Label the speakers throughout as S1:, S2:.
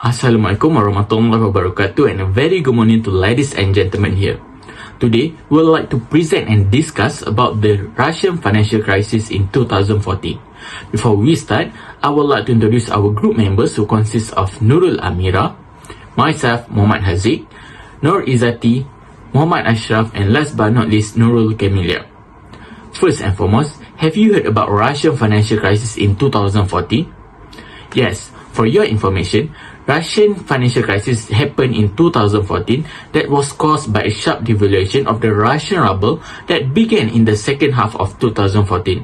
S1: Assalamualaikum warahmatullahi wabarakatuh, and a very good morning to ladies and gentlemen here. Today, we would like to present and discuss about the Russian financial crisis in 2014. Before we start, I would like to introduce our group members who consist of Nurul Amira, myself, Muhammad Haziq, Nur Izzati, Muhammad Ashraf, and last but not least, Nurul Kamilia. First and foremost, have you heard about Russian financial crisis in 2014? Yes, for your information, Russian financial crisis happened in 2014 that was caused by a sharp devaluation of the Russian ruble that began in the second half of 2014.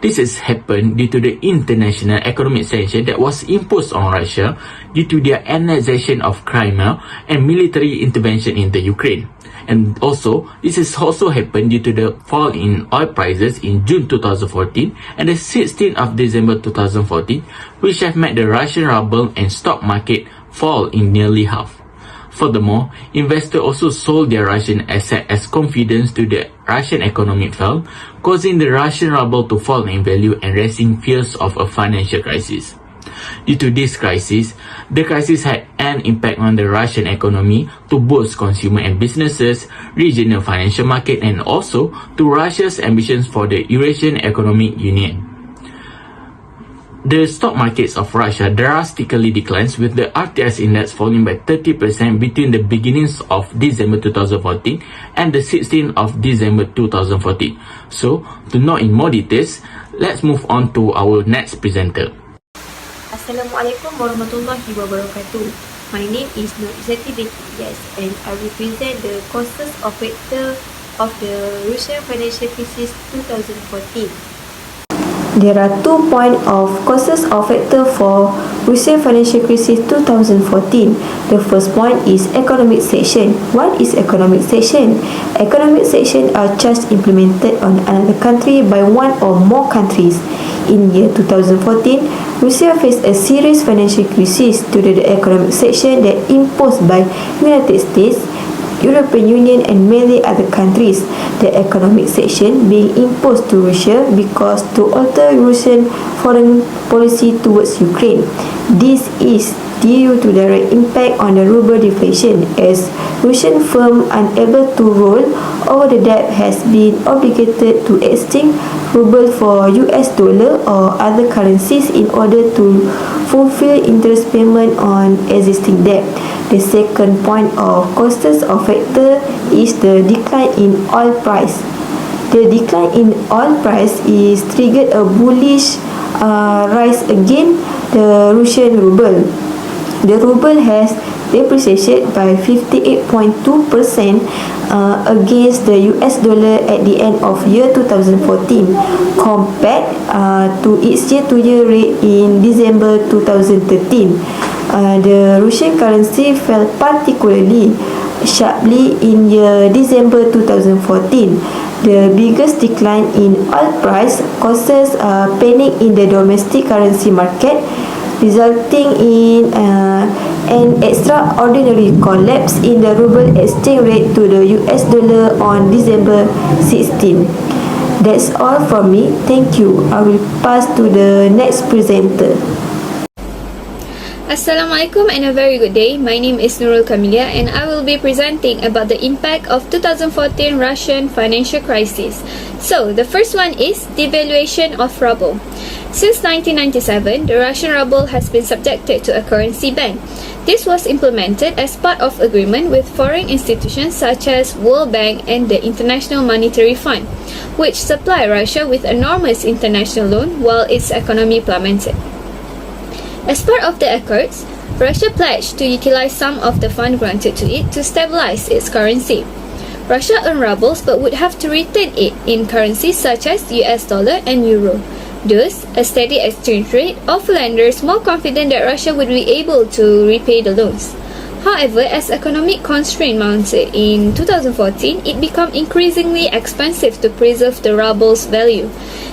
S1: This has happened due to the international economic sanction that was imposed on Russia due to their annexation of Crimea and military intervention in the Ukraine. And also, this has also happened due to the fall in oil prices in June 2014 and the 16th of December 2014, which have made the Russian ruble and stock market fall in nearly half. Furthermore, investors also sold their Russian assets as confidence to the Russian economy fell, causing the Russian ruble to fall in value and raising fears of a financial crisis. Due to this crisis, the crisis had an impact on the Russian economy to boost consumer and businesses, regional financial market, and also to Russia's ambitions for the Eurasian Economic Union. The stock markets of Russia drastically declines, with the RTS index falling by 30% between the beginnings of December 2014 and the 16th of December 2014. So, to know in more details, let's move on to our next presenter.
S2: Assalamualaikum warahmatullahi wabarakatuh. My name is Nur Izzati, yes, and I represent the causes of factor of the Russian financial crisis 2014.
S3: There are 2 points of causes of factor for Russian financial crisis 2014. The first point is economic sanction. What is economic sanction? Economic sanction are just implemented on another country by one or more countries. In year 2014, Russia faced a serious financial crisis due to the economic sanction that imposed by United States, European Union, and many other countries. The economic sanction being imposed to Russia because to alter Russian foreign policy towards Ukraine. This is due to direct impact on the ruble deflation, as Russian firms unable to roll over the debt has been obligated to exchange ruble for US dollar or other currencies in order to fulfill interest payment on existing debt. The second point of causes of factor is the decline in oil price. The decline in oil price is triggered a bullish rise against the Russian ruble. The ruble has depreciated by 58.2% against the US dollar at the end of year 2014 compared to its year-to-year rate in December 2013. The Russian currency fell particularly sharply in year December 2014. The biggest decline in oil price causes panic in the domestic currency market, resulting in an extraordinary collapse in the ruble exchange rate to the US dollar on December 16. That's all from me. Thank you. I will pass to the next presenter.
S4: Assalamualaikum and a very good day. My name is Nurul Kamilia and I will be presenting about the impact of 2014 Russian financial crisis. So, the first one is devaluation of ruble. Since 1997, the Russian ruble has been subjected to a currency ban. This was implemented as part of agreement with foreign institutions such as World Bank and the International Monetary Fund, which supply Russia with enormous international loan while its economy plummeted. As part of the accords, Russia pledged to utilize some of the fund granted to it to stabilize its currency. Russia earned rubles but would have to retain it in currencies such as US dollar and euro. Thus, a steady exchange rate offered lenders more confident that Russia would be able to repay the loans. However, as economic constraint mounted in 2014, it became increasingly expensive to preserve the ruble's value,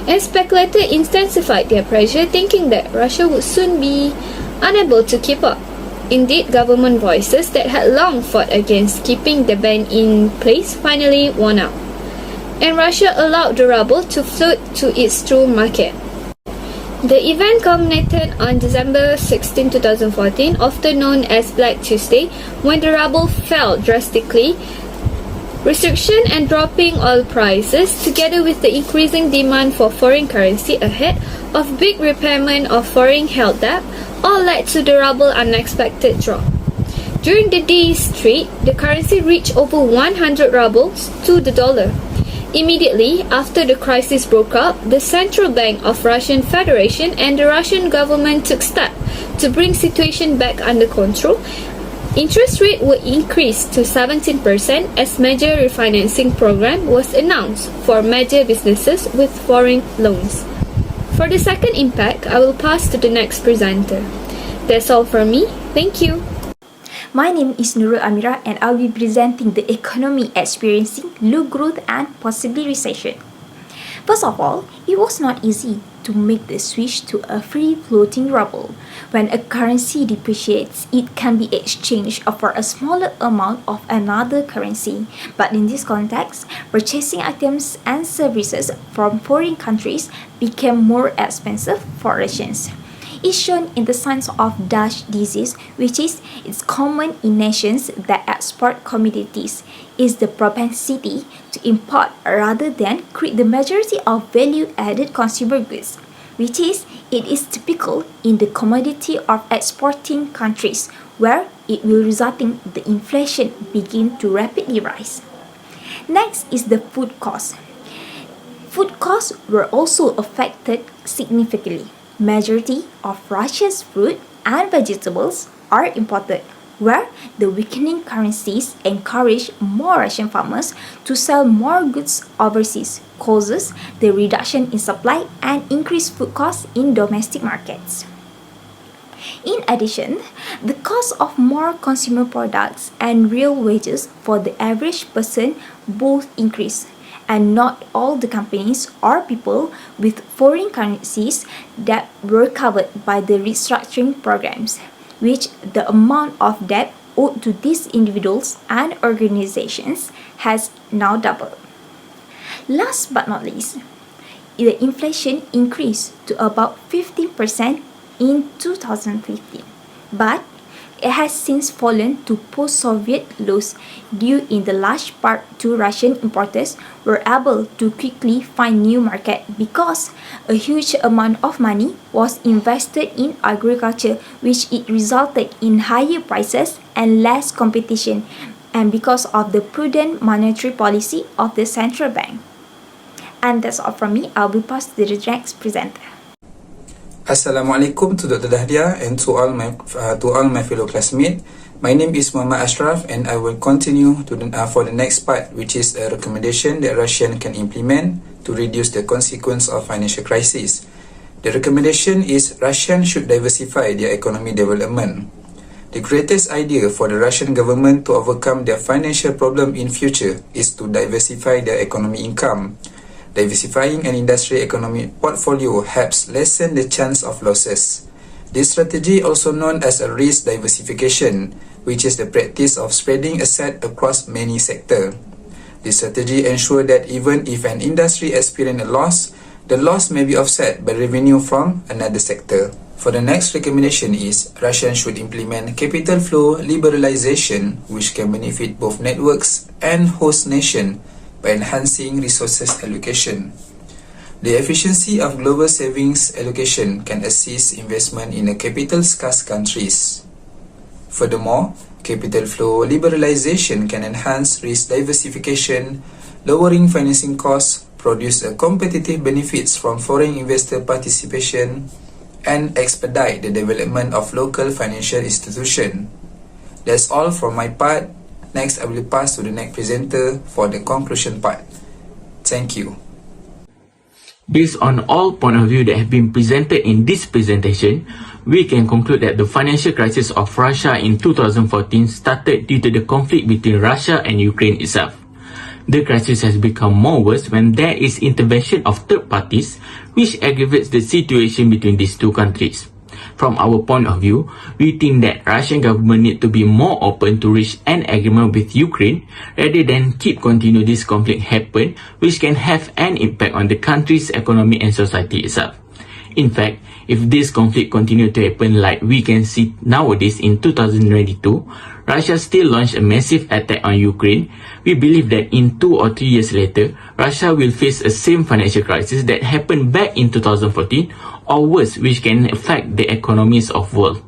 S4: and speculators intensified their pressure, thinking that Russia would soon be unable to keep up. Indeed, government voices that had long fought against keeping the ban in place finally won out, and Russia allowed the ruble to float to its true market. The event culminated on December 16, 2014, often known as Black Tuesday, when the ruble fell drastically. Restriction and dropping oil prices, together with the increasing demand for foreign currency ahead of big repayment of foreign held debt, all led to the ruble unexpected drop. During the day's trade, the currency reached over 100 rubles to the dollar. Immediately after the crisis broke out, the Central Bank of Russian Federation and the Russian government took steps to bring situation back under control. Interest rate were increased to 17% as major refinancing program was announced for major businesses with foreign loans. For the second impact, I will pass to the next presenter. That's all from me. Thank you.
S5: My name is Nurul Amira and I'll be presenting the economy experiencing low growth and possibly recession. First of all, it was not easy to make the switch to a free floating ruble. When a currency depreciates, it can be exchanged for a smaller amount of another currency. But in this context, purchasing items and services from foreign countries became more expensive for Russians. Is shown in the signs of Dutch disease, which is common in nations that export commodities, is the propensity to import rather than create the majority of value-added consumer goods, which is it is typical in the commodity of exporting countries, where it will resulting the inflation begin to rapidly rise. Next is the food costs. Food costs were also affected significantly. Majority of Russia's fruit and vegetables are imported, where the weakening currencies encourage more Russian farmers to sell more goods overseas, causes the reduction in supply and increased food costs in domestic markets. In addition, the cost of more consumer products and real wages for the average person both increase. And not all the companies or people with foreign currencies that were covered by the restructuring programs, which the amount of debt owed to these individuals and organizations has now doubled. Last but not least, the inflation increased to about 15% in 2015, but it has since fallen to post-Soviet lows due in the large part to Russian importers were able to quickly find new market because a huge amount of money was invested in agriculture, which it resulted in higher prices and less competition, and because of the prudent monetary policy of the central bank. And that's all from me. I'll be passed to the next presenter.
S6: Assalamualaikum to Dr. Dahlia and to all my fellow classmates. My name is Muhammad Ashraf and I will continue for the next part, which is a recommendation that Russia can implement to reduce the consequence of financial crisis. The recommendation is Russia should diversify their economic development. The greatest idea for the Russian government to overcome their financial problem in future is to diversify their economic income. Diversifying an industrial economic portfolio helps lessen the chance of losses. This strategy, also known as a risk diversification, which is the practice of spreading assets across many sectors. This strategy ensures that even if an industry experiences a loss, the loss may be offset by revenue from another sector. For the next recommendation is, Russia should implement capital flow liberalization, which can benefit both networks and host nations by enhancing resources allocation. The efficiency of global savings allocation can assist investment in a capital-scarce countries. Furthermore, capital flow liberalization can enhance risk diversification, lowering financing costs, produce a competitive benefits from foreign investor participation, and expedite the development of local financial institutions. That's all from my part. Next, I will pass to the next presenter for the conclusion part. Thank you.
S1: Based on all point of view that have been presented in this presentation, we can conclude that the financial crisis of Russia in 2014 started due to the conflict between Russia and Ukraine itself. The crisis has become more worse when there is intervention of third parties, which aggravates the situation between these two countries. From our point of view, we think that Russian government need to be more open to reach an agreement with Ukraine rather than continue this conflict happen, which can have an impact on the country's economy and society itself. In fact, if this conflict continued to happen like we can see nowadays in 2022, Russia still launched a massive attack on Ukraine, we believe that in 2 or 3 years later, Russia will face a same financial crisis that happened back in 2014 or worse, which can affect the economies of world.